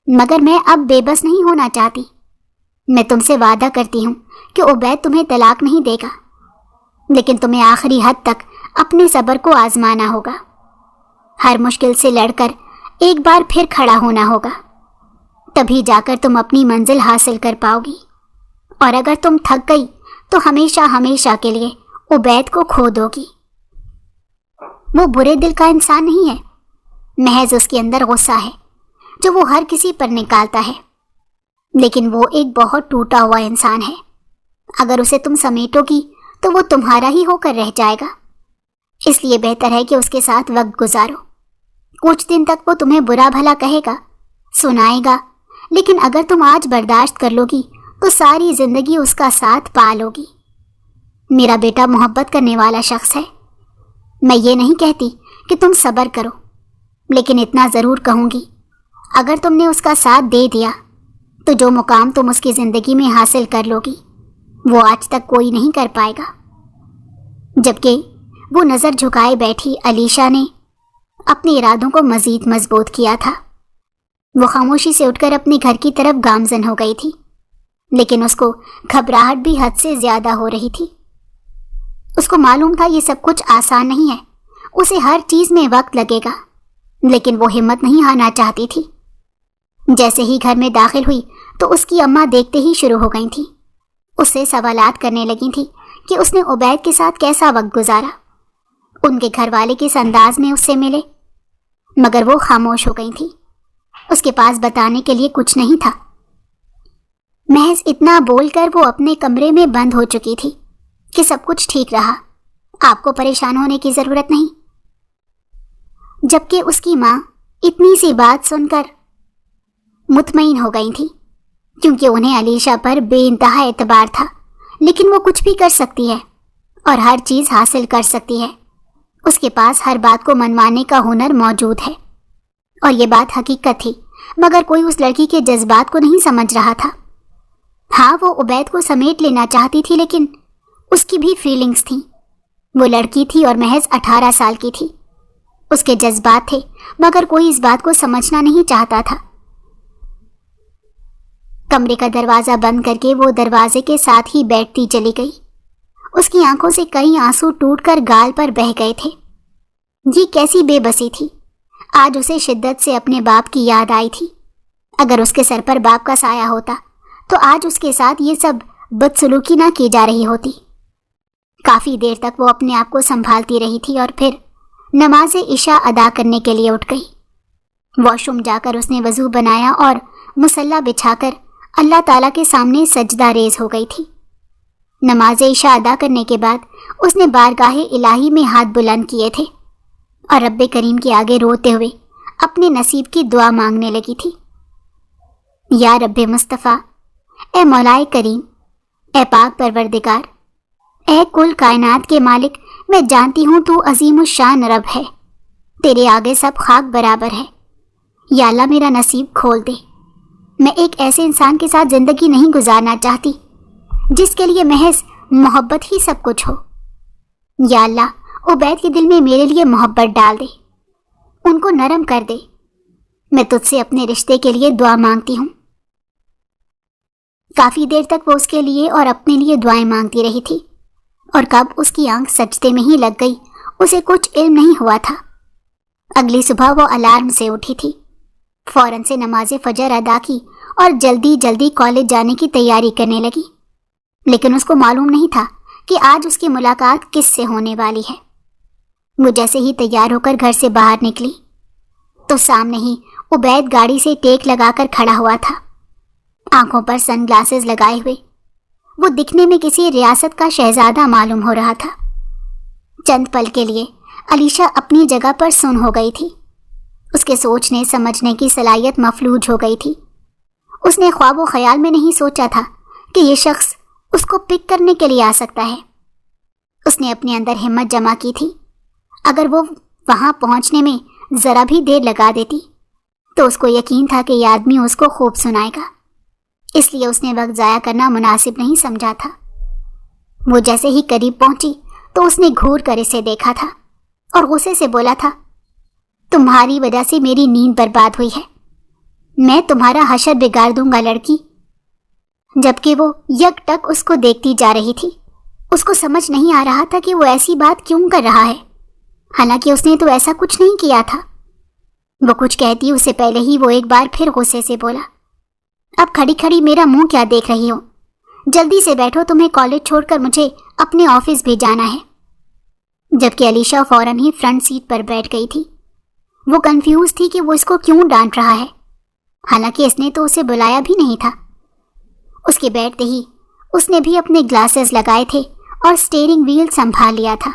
مگر میں اب بے بس نہیں ہونا چاہتی۔ میں تم سے وعدہ کرتی ہوں کہ عبید تمہیں طلاق نہیں دے گا، لیکن تمہیں آخری حد تک اپنے صبر کو آزمانا ہوگا۔ ہر مشکل سے لڑ کر ایک بار پھر کھڑا ہونا ہوگا، تبھی جا کر تم اپنی منزل حاصل کر پاؤ گی، اور اگر تم تھک گئی تو ہمیشہ ہمیشہ کے لیے عبید کو کھو دو گی۔ وہ برے دل کا انسان نہیں ہے، محض اس کے اندر غصہ ہے جو وہ ہر کسی پر نکالتا ہے، لیکن وہ ایک بہت ٹوٹا ہوا انسان ہے۔ اگر اسے تم سمیٹو گی تو وہ تمہارا ہی ہو کر رہ جائے گا، اس لیے بہتر ہے کہ اس کے ساتھ وقت گزارو۔ کچھ دن تک وہ تمہیں برا بھلا کہے گا، سنائے گا، لیکن اگر تم آج برداشت کر لو گی تو ساری زندگی اس کا ساتھ پا لو گی۔ میرا بیٹا محبت کرنے والا شخص ہے۔ میں یہ نہیں کہتی کہ تم صبر کرو، لیکن اتنا ضرور کہوں گی، اگر تم نے اس کا ساتھ دے دیا تو جو مقام تم اس کی زندگی میں حاصل کر لو گی وہ آج تک کوئی نہیں کر پائے گا۔ جبکہ وہ نظر جھکائے بیٹھی علیشا نے اپنے ارادوں کو مزید مضبوط کیا تھا۔ وہ خاموشی سے اٹھ کر اپنے گھر کی طرف گامزن ہو گئی تھی، لیکن اس کو گھبراہٹ بھی حد سے زیادہ ہو رہی تھی۔ اس کو معلوم تھا یہ سب کچھ آسان نہیں ہے، اسے ہر چیز میں وقت لگے گا، لیکن وہ ہمت نہیں ہارنا چاہتی تھی۔ جیسے ہی گھر میں داخل ہوئی تو اس کی اماں دیکھتے ہی شروع ہو گئی تھیں۔ اس سے سوالات کرنے لگی تھی کہ اس نے عبید کے ساتھ کیسا وقت گزارا، ان کے گھر والے کس انداز میں اس سے ملے، مگر وہ خاموش ہو گئی تھی۔ اس کے پاس بتانے کے لیے کچھ نہیں تھا۔ محض اتنا بول کر وہ اپنے کمرے میں بند ہو چکی تھی کہ سب کچھ ٹھیک رہا آپ کو پریشان ہونے کی ضرورت نہیں۔ جبکہ اس کی ماں اتنی سی بات سن کر مطمئن ہو گئی تھی، کیونکہ انہیں علیشہ پر بے انتہا اعتبار تھا۔ لیکن وہ کچھ بھی کر سکتی ہے اور ہر چیز حاصل کر سکتی ہے۔ اس کے پاس ہر بات کو منوانے کا ہنر موجود ہے، اور یہ بات حقیقت تھی، مگر کوئی اس لڑکی کے جذبات کو نہیں سمجھ رہا تھا۔ ہاں، وہ عبید کو سمیٹ لینا چاہتی تھی، لیکن اس کی بھی فیلنگز تھیں۔ وہ لڑکی تھی اور محض 18 سال کی تھی۔ اس کے جذبات تھے، مگر کوئی اس بات کو سمجھنا نہیں چاہتا تھا۔ کمرے کا دروازہ بند کر کے وہ دروازے کے ساتھ ہی بیٹھتی چلی گئی۔ اس کی آنکھوں سے کئی آنسو ٹوٹ کر گال پر بہہ گئے تھے۔ یہ کیسی بے بسی تھی۔ آج اسے شدت سے اپنے باپ کی یاد آئی تھی۔ اگر اس کے سر پر باپ کا سایہ ہوتا تو آج اس کے ساتھ یہ سب بدسلوکی نہ کی جا رہی ہوتی۔ کافی دیر تک وہ اپنے آپ کو سنبھالتی رہی تھی اور پھر نماز عشاء ادا کرنے کے لیے اٹھ گئی۔ واش روم جا کر اس نے وضو بنایا اور مصلی بچھا کر اللہ تعالیٰ کے سامنے سجدہ ریز ہو گئی تھی۔ نماز عشاء ادا کرنے کے بعد اس نے بارگاہ الہی میں ہاتھ بلند کیے تھے اور رب کریم کے آگے روتے ہوئے اپنے نصیب کی دعا مانگنے لگی تھی۔ یا رب مصطفیٰ، اے مولائے کریم، اے پاک پروردگار، اے کل کائنات کے مالک، میں جانتی ہوں تو عظیم الشان رب ہے، تیرے آگے سب خاک برابر ہے۔ یا اللہ، میرا نصیب کھول دے۔ میں ایک ایسے انسان کے ساتھ زندگی نہیں گزارنا چاہتی جس کے لیے محض محبت ہی سب کچھ ہو۔ یا اللہ، عبید کے دل میں میرے لیے محبت ڈال دے، ان کو نرم کر دے۔ میں تجھ سے اپنے رشتے کے لیے دعا مانگتی ہوں۔ کافی دیر تک وہ اس کے لیے اور اپنے لیے دعائیں مانگتی رہی تھی، اور کب اس کی آنکھ سجدے میں ہی لگ گئی اسے کچھ علم نہیں ہوا تھا۔ اگلی صبح وہ الارم سے اٹھی تھی، فوراً سے نماز فجر ادا کی اور جلدی جلدی کالج جانے کی تیاری کرنے لگی۔ لیکن اس کو معلوم نہیں تھا کہ آج اس کی ملاقات کس سے ہونے والی ہے۔ وہ جیسے ہی تیار ہو کر گھر سے باہر نکلی تو سامنے ہی عبید گاڑی سے ٹیک لگا کر کھڑا ہوا تھا، آنکھوں پر سن گلاسز لگائے ہوئے۔ وہ دکھنے میں کسی ریاست کا شہزادہ معلوم ہو رہا تھا۔ چند پل کے لیے علیشہ اپنی جگہ پر سن ہو گئی تھی۔ اس کے سوچنے سمجھنے کی صلاحیت مفلوج ہو گئی تھی۔ اس نے خواب و خیال میں نہیں سوچا تھا کہ یہ شخص اس کو پک کرنے کے لیے آ سکتا ہے۔ اس نے اپنے اندر ہمت جمع کی تھی، اگر وہ وہاں پہنچنے میں ذرا بھی دیر لگا دیتی تو اس کو یقین تھا کہ یہ آدمی اس کو خوب سنائے گا، اس لیے اس نے وقت ضائع کرنا مناسب نہیں سمجھا تھا۔ وہ جیسے ہی قریب پہنچی تو اس نے گھور کر اسے دیکھا تھا اور غصے سے بولا تھا، تمہاری وجہ سے میری نیند برباد ہوئی ہے، میں تمہارا حشر بگاڑ دوں گا لڑکی۔ جبکہ وہ یک ٹک اس کو دیکھتی جا رہی تھی۔ اس کو سمجھ نہیں آ رہا تھا کہ وہ ایسی بات کیوں کر رہا ہے، حالانکہ اس نے تو ایسا کچھ نہیں کیا تھا۔ وہ کچھ کہتی اس سے پہلے ہی وہ ایک بار پھر غصے سے بولا، اب کھڑی کھڑی میرا منہ کیا دیکھ رہی ہو؟ جلدی سے بیٹھو، تمہیں کالج چھوڑ کر مجھے اپنے آفس بھی جانا ہے۔ جبکہ علیشہ فوراً ہی فرنٹ سیٹ پر بیٹھ گئی تھی۔ وہ کنفیوز تھی کہ وہ اس کو کیوں ڈانٹ رہا ہے، حالانکہ اس نے تو اسے بلایا بھی نہیں تھا۔ اس کے بیٹھتے ہی اس نے بھی اپنے گلاسز لگائے تھے اور سٹیئرنگ ویل سنبھال لیا تھا۔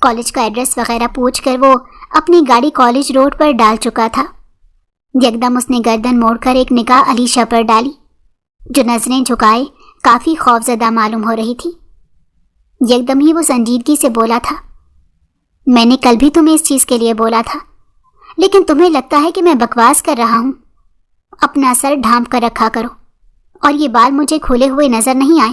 کالج کا ایڈریس وغیرہ پوچھ کر وہ اپنی گاڑی کالج روڈ پر ڈال چکا تھا۔ یکدم اس نے گردن موڑ کر ایک نگاہ علیشہ پر ڈالی، جو نظریں جھکائے کافی خوفزدہ معلوم ہو رہی تھی۔ یکدم ہی وہ سنجیدگی سے بولا تھا، میں نے کل بھی تمہیں اس چیز کے لیے بولا تھا، لیکن تمہیں لگتا ہے کہ میں بکواس کر رہا ہوں۔ اپنا سر ڈھانپ کر رکھا کرو، اور یہ بال مجھے کھولے ہوئے نظر نہیں آئے۔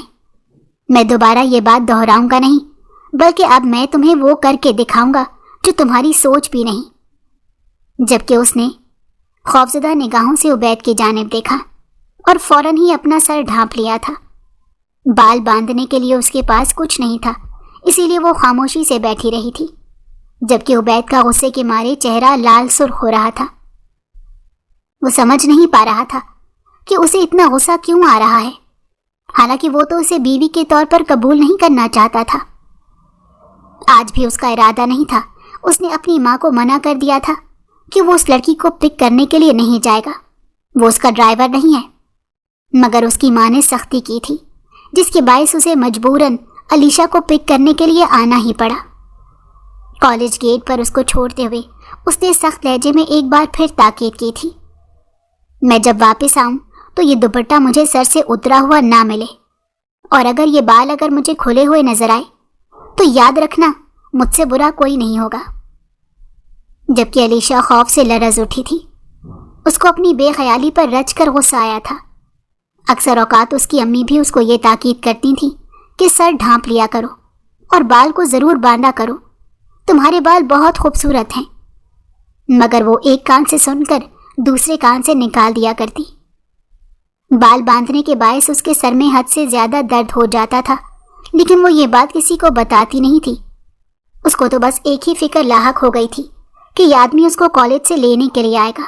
میں دوبارہ یہ بات دہراؤں گا نہیں، بلکہ اب میں تمہیں وہ کر کے دکھاؤں گا جو تمہاری سوچ بھی نہیں۔ جبکہ اس نے خوفزدہ نگاہوں سے عبید کی جانب دیکھا اور فوراً ہی اپنا سر ڈھانپ لیا تھا۔ بال باندھنے کے لیے اس کے پاس کچھ نہیں تھا، اسی لیے وہ خاموشی سے بیٹھی رہی تھی، جبکہ عبید کا غصے کے مارے چہرہ لال سرخ ہو رہا تھا۔ وہ سمجھ نہیں پا رہا تھا کہ اسے اتنا غصہ کیوں آ رہا ہے، حالانکہ وہ تو اسے بیوی کے طور پر قبول نہیں کرنا چاہتا تھا۔ آج بھی اس کا ارادہ نہیں تھا۔ اس نے اپنی ماں کو منع کر دیا تھا کہ وہ اس لڑکی کو پک کرنے کے لیے نہیں جائے گا، وہ اس کا ڈرائیور نہیں ہے، مگر اس کی ماں نے سختی کی تھی، جس کے باعث اسے مجبوراً علیشا کو پک کرنے کے لیے آنا ہی پڑا۔ کالج گیٹ پر اس کو چھوڑتے ہوئے اس نے سخت لہجے میں ایک بار پھر تاکید کی تھی، میں جب واپس آؤں تو یہ دوپٹہ مجھے سر سے اترا ہوا نہ ملے، اور اگر یہ بال مجھے کھلے ہوئے نظر آئے تو یاد رکھنا مجھ سے برا کوئی نہیں ہوگا۔ جبکہ علیشا خوف سے لرز اٹھی تھی۔ اس کو اپنی بے خیالی پر رچ کر غصہ آیا تھا۔ اکثر اوقات اس کی امی بھی اس کو یہ تاکید کرتی تھیں کہ سر ڈھانپ لیا کرو اور بال کو ضرور باندھا کرو، تمہارے بال بہت خوبصورت ہیں، مگر وہ ایک کان سے سن کر دوسرے کان سے نکال دیا کرتی۔ بال باندھنے کے باعث اس کے سر میں حد سے زیادہ درد ہو جاتا تھا، لیکن وہ یہ بات کسی کو بتاتی نہیں تھی۔ اس کو تو بس ایک ہی فکر لاحق ہو گئی تھی کہ یہ آدمی اس کو کالج سے لینے کے لیے آئے گا۔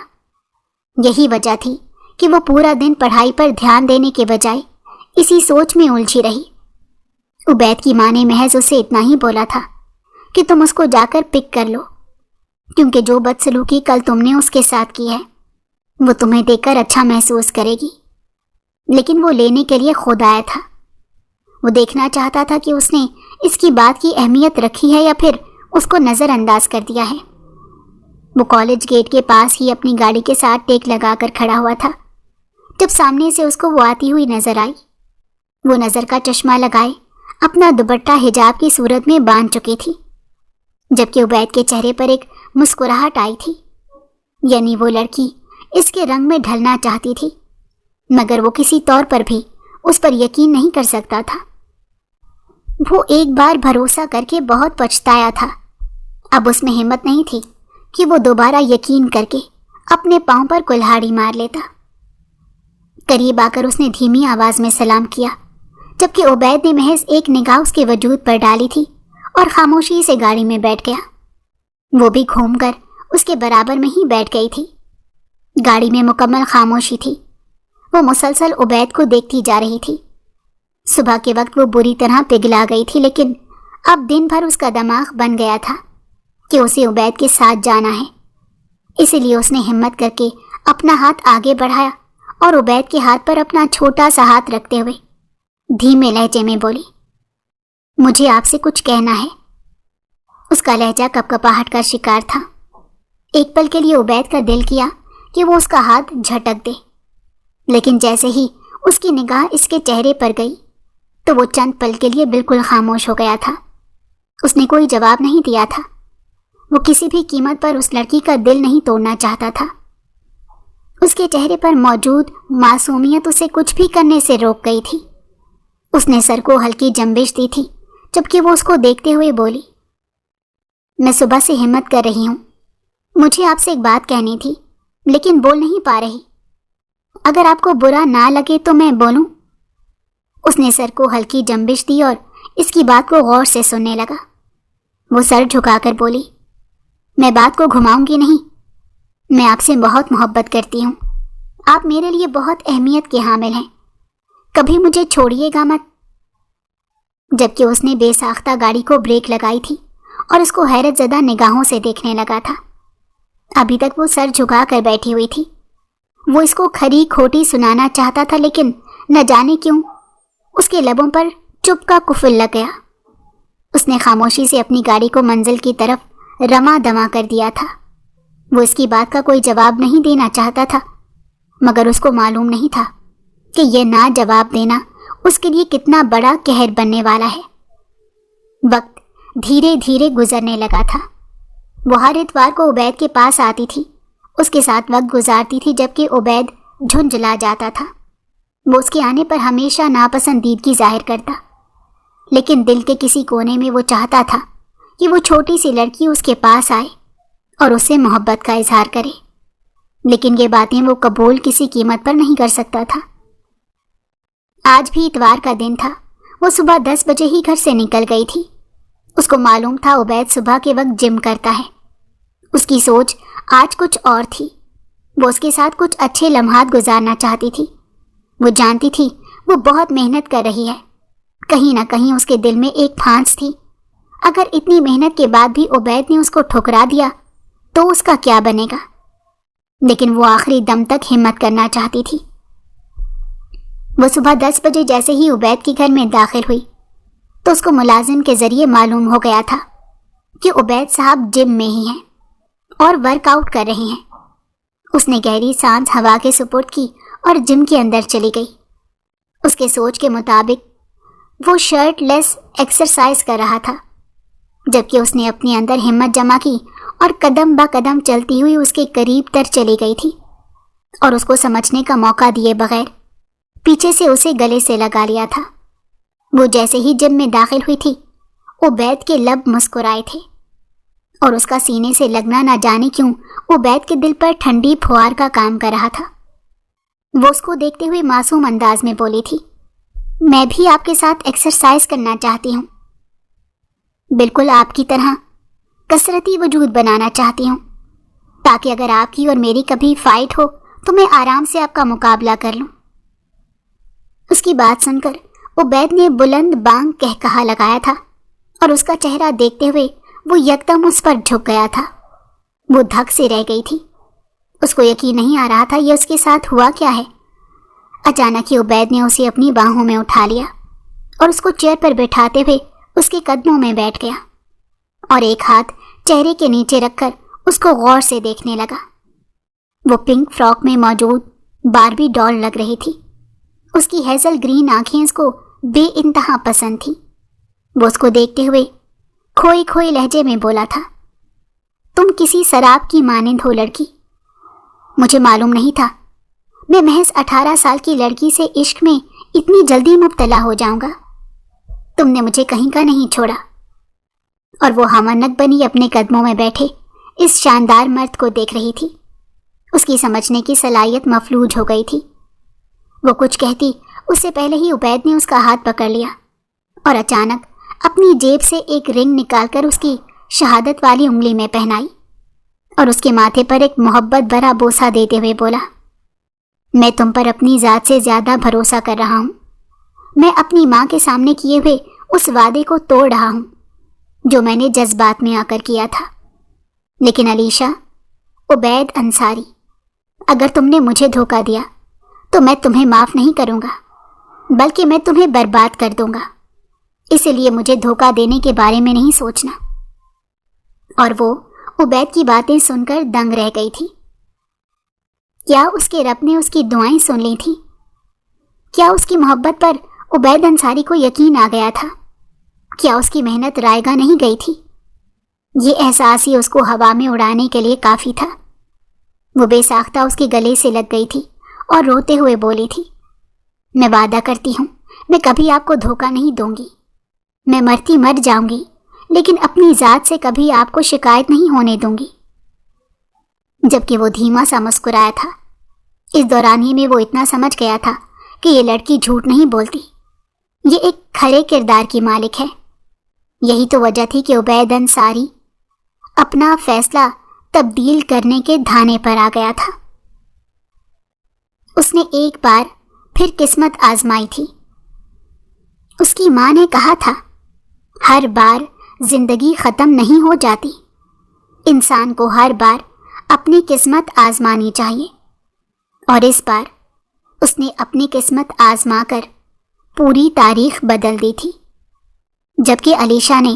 یہی وجہ تھی کہ وہ پورا دن پڑھائی پر دھیان دینے کے بجائے اسی سوچ میں الجھی رہی۔ عبید کی ماں نے محض اسے اتنا ہی بولا تھا کہ تم اس کو جا کر پک کر لو، کیونکہ جو بدسلوکی کل تم نے اس کے ساتھ کی ہے وہ تمہیں دیکھ کر اچھا محسوس کرے گی۔ لیکن وہ لینے کے لیے خود آیا تھا۔ وہ دیکھنا چاہتا تھا کہ اس نے اس کی بات کی اہمیت رکھی ہے یا پھر اس کو نظر انداز کر دیا ہے۔ وہ کالج گیٹ کے پاس ہی اپنی گاڑی کے ساتھ ٹیک لگا کر کھڑا ہوا تھا جب سامنے سے اس کو وہ آتی ہوئی نظر آئی۔ وہ نظر کا چشمہ لگائے اپنا دوپٹہ حجاب کی صورت میں باندھ چکی تھی، جبکہ عبید کے چہرے پر ایک مسکراہٹ آئی تھی، یعنی وہ لڑکی اس کے رنگ میں ڈھلنا چاہتی تھی، مگر وہ کسی طور پر بھی اس پر یقین نہیں کر سکتا تھا۔ وہ ایک بار بھروسہ کر کے بہت پچھتایا تھا، اب اس میں ہمت نہیں تھی کہ وہ دوبارہ یقین کر کے اپنے پاؤں پر کلہاڑی مار لیتا۔ قریب آ کر اس نے دھیمی آواز میں سلام کیا، جبکہ عبید نے محض ایک نگاہ اس کے وجود پر ڈالی تھی اور خاموشی سے گاڑی میں بیٹھ گیا۔ وہ بھی گھوم کر اس کے برابر میں ہی بیٹھ گئی تھی۔ گاڑی میں مکمل خاموشی تھی۔ وہ مسلسل عبید کو دیکھتی جا رہی تھی۔ صبح کے وقت وہ بری طرح پگھلا گئی تھی، لیکن اب دن بھر اس کا دماغ بن گیا تھا کہ اسے عبید کے ساتھ جانا ہے۔ اسی لیے اس نے ہمت کر کے اپنا ہاتھ آگے بڑھایا اور عبید کے ہاتھ پر اپنا چھوٹا سا ہاتھ رکھتے ہوئے دھیمے لہجے میں بولی، مجھے آپ سے کچھ کہنا ہے۔ اس کا لہجہ کپکپاہٹ کا شکار تھا۔ ایک پل کے لیے عبید کا دل کیا کہ وہ اس کا ہاتھ جھٹک دے، لیکن جیسے ہی اس کی نگاہ اس کے چہرے پر گئی تو وہ چند پل کے لیے بالکل خاموش ہو گیا تھا۔ اس نے کوئی جواب نہیں دیا تھا۔ وہ کسی بھی قیمت پر اس لڑکی کا دل نہیں توڑنا چاہتا تھا۔ اس کے چہرے پر موجود معصومیت اسے کچھ بھی کرنے سے روک گئی تھی۔ اس نے سر کو ہلکی جنبش دی تھی، جبکہ وہ اس کو دیکھتے ہوئے بولی، میں صبح سے ہمت کر رہی ہوں، مجھے آپ سے ایک بات کہنی تھی لیکن بول نہیں پا رہی، اگر آپ کو برا نہ لگے تو میں بولوں؟ اس نے سر کو ہلکی جنبش دی اور اس کی بات کو غور سے سننے لگا۔ وہ سر جھکا کر بولی، میں بات کو گھماؤں گی نہیں، میں آپ سے بہت محبت کرتی ہوں، آپ میرے لیے بہت اہمیت کے حامل ہیں، کبھی مجھے چھوڑیے گا مت۔ جبکہ اس نے بے ساختہ گاڑی کو بریک لگائی تھی اور اس کو حیرت زدہ نگاہوں سے دیکھنے لگا تھا۔ ابھی تک وہ سر جھکا کر بیٹھی ہوئی تھی۔ وہ اس کو کھری کھوٹی سنانا چاہتا تھا، لیکن نہ جانے کیوں اس کے لبوں پر چپ کا قفل لگ گیا۔ اس نے خاموشی سے اپنی گاڑی کو منزل کی طرف رواں دواں کر دیا تھا۔ وہ اس کی بات کا کوئی جواب نہیں دینا چاہتا تھا، مگر اس کو معلوم نہیں تھا کہ یہ نہ جواب دینا اس کے لیے کتنا بڑا قہر بننے والا ہے۔ وقت دھیرے دھیرے گزرنے لگا تھا۔ وہ ہر اتوار کو عبید کے پاس آتی تھی، اس کے ساتھ وقت گزارتی تھی، جبکہ عبید جھنجھلا جاتا تھا۔ وہ اس کے آنے پر ہمیشہ ناپسندیدگی ظاہر کرتا، لیکن دل کے کسی کونے میں وہ چاہتا تھا کہ وہ چھوٹی سی لڑکی اس کے پاس آئے اور اس سے محبت کا اظہار کرے، لیکن یہ باتیں وہ قبول کسی قیمت پر نہیں کر سکتا تھا۔ آج بھی اتوار کا دن تھا۔ وہ صبح 10 بجے ہی گھر سے نکل گئی تھی۔ اس کو معلوم تھا عبید صبح کے وقت جم کرتا ہے۔ اس کی سوچ آج کچھ اور تھی۔ وہ اس کے ساتھ کچھ اچھے لمحات گزارنا چاہتی تھی۔ وہ جانتی تھی وہ بہت محنت کر رہی ہے، کہیں نہ کہیں اس کے دل میں ایک پھانس تھی، اگر اتنی محنت کے بعد بھی عبید نے اس کو ٹھکرا دیا تو اس کا کیا بنے گا؟ لیکن وہ آخری دم تک ہمت کرنا چاہتی تھی۔ وہ صبح 10 بجے جیسے ہی عبید کے گھر میں داخل ہوئی تو اس کو ملازم کے ذریعے معلوم ہو گیا تھا کہ عبید صاحب جم میں ہی ہیں اور ورک آؤٹ کر رہے ہیں۔ اس نے گہری سانس ہوا کے سپرد کی اور جم کے اندر چلی گئی۔ اس کے سوچ کے مطابق وہ شرٹ لیس ایکسرسائز کر رہا تھا، جبکہ اس نے اپنے اندر ہمت جمع کی اور قدم با قدم چلتی ہوئی اس کے قریب تر چلی گئی تھی، اور اس کو سمجھنے کا موقع دیے بغیر پیچھے سے اسے گلے سے لگا لیا تھا۔ وہ جیسے ہی جم میں داخل ہوئی تھی، عبید کے لب مسکرائے تھے، اور اس کا سینے سے لگنا نہ جانے کیوں عبید کے دل پر ٹھنڈی پھوار کا کام کر رہا تھا۔ وہ اس کو دیکھتے ہوئے معصوم انداز میں بولی تھی، میں بھی آپ کے ساتھ ایکسرسائز کرنا چاہتی ہوں، بالکل آپ کی طرح کثرتی وجود بنانا چاہتی ہوں، تاکہ اگر آپ کی اور میری کبھی فائٹ ہو تو میں آرام سے آپ کا مقابلہ کر لوں۔ اس کی بات سن کر عبید نے بلند بانگ کہا لگایا تھا، اور اس کا چہرہ دیکھتے ہوئے وہ یکدم اس پر جھک گیا تھا۔ وہ دھک سے رہ گئی تھی، اس کو یقین نہیں آ رہا تھا یہ اس کے ساتھ ہوا کیا ہے۔ اچانک ہی عبید نے اسے اپنی باہوں میں اٹھا لیا اور اس کو چیئر پر بٹھاتے ہوئے اس کے قدموں میں بیٹھ گیا، اور ایک ہاتھ چہرے کے نیچے رکھ کر اس کو غور سے دیکھنے لگا۔ وہ پنک فراک میں موجود باربی ڈال لگ رہی تھی۔ اس کی ہیزل گرین آنکھیں اس کو بے انتہا پسند تھیں۔ وہ اس کو دیکھتے ہوئے کھوئی کھوئی لہجے میں بولا تھا، تم کسی شراب کی مانند ہو لڑکی، مجھے معلوم نہیں تھا میں محض 18 سال کی لڑکی سے عشق میں اتنی جلدی مبتلا ہو جاؤں گا۔ تم نے مجھے کہیں کا نہیں چھوڑا۔ اور وہ ہمنک بنی اپنے قدموں میں بیٹھے اس شاندار مرد کو دیکھ رہی تھی۔ اس کی سمجھنے کی صلاحیت مفلوج ہو گئی تھی۔ وہ کچھ کہتی اس سے پہلے ہی عبید نے اس کا ہاتھ پکڑ لیا اور اچانک اپنی جیب سے ایک رنگ نکال کر اس کی شہادت والی انگلی میں پہنائی، اور اس کے ماتھے پر ایک محبت بھرا بوسہ دیتے ہوئے بولا، میں تم پر اپنی ذات سے زیادہ بھروسہ کر رہا ہوں۔ میں اپنی ماں کے سامنے کیے ہوئے اس وعدے کو توڑ رہا ہوں جو میں نے جذبات میں آ کر کیا تھا۔ لیکن علیشہ، عبید انصاری، اگر تم نے مجھے دھوکہ دیا تو میں تمہیں معاف نہیں کروں گا، بلکہ میں تمہیں برباد کر دوں گا۔ اس لیے مجھے دھوکہ دینے کے بارے میں نہیں سوچنا۔ اور وہ عبید کی باتیں سن کر دنگ رہ گئی تھی۔ کیا اس کے رب نے اس کی دعائیں سن لی تھیں؟ کیا اس کی محبت پر عبید انصاری کو یقین آ گیا تھا؟ کیا اس کی محنت رائگاں نہیں گئی تھی؟ یہ احساس ہی اس کو ہوا میں اڑانے کے لیے کافی تھا۔ وہ بے ساختہ اس کے گلے سے لگ گئی تھی اور روتے ہوئے بولی تھی، میں وعدہ کرتی ہوں میں کبھی آپ کو دھوکہ نہیں دوں گی۔ میں مرتی مر جاؤں گی، لیکن اپنی ذات سے کبھی آپ کو شکایت نہیں ہونے دوں گی۔ جبکہ وہ دھیما سا مسکرایا تھا۔ اس دوران ہی میں وہ اتنا سمجھ گیا تھا کہ یہ لڑکی جھوٹ نہیں بولتی، یہ ایک کھرے کردار کی مالک ہے۔ یہی تو وجہ تھی کہ عبید انصاری اپنا فیصلہ تبدیل کرنے کے دھانے پر آ گیا تھا۔ اس نے ایک بار پھر قسمت آزمائی تھی۔ اس کی ماں نے کہا تھا، ہر بار زندگی ختم نہیں ہو جاتی، انسان کو ہر بار اپنی قسمت آزمانی چاہیے۔ اور اس بار اس نے اپنی قسمت آزما کر پوری تاریخ بدل دی تھی، جبکہ علیشہ نے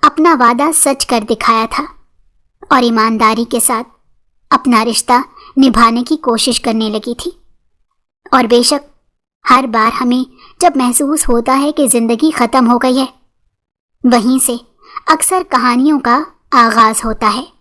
اپنا وعدہ سچ کر دکھایا تھا اور ایمانداری کے ساتھ اپنا رشتہ نبھانے کی کوشش کرنے لگی تھی۔ اور بے شک ہر بار ہمیں جب محسوس ہوتا ہے کہ زندگی ختم ہو گئی ہے، وہیں سے اکثر کہانیوں کا آغاز ہوتا ہے۔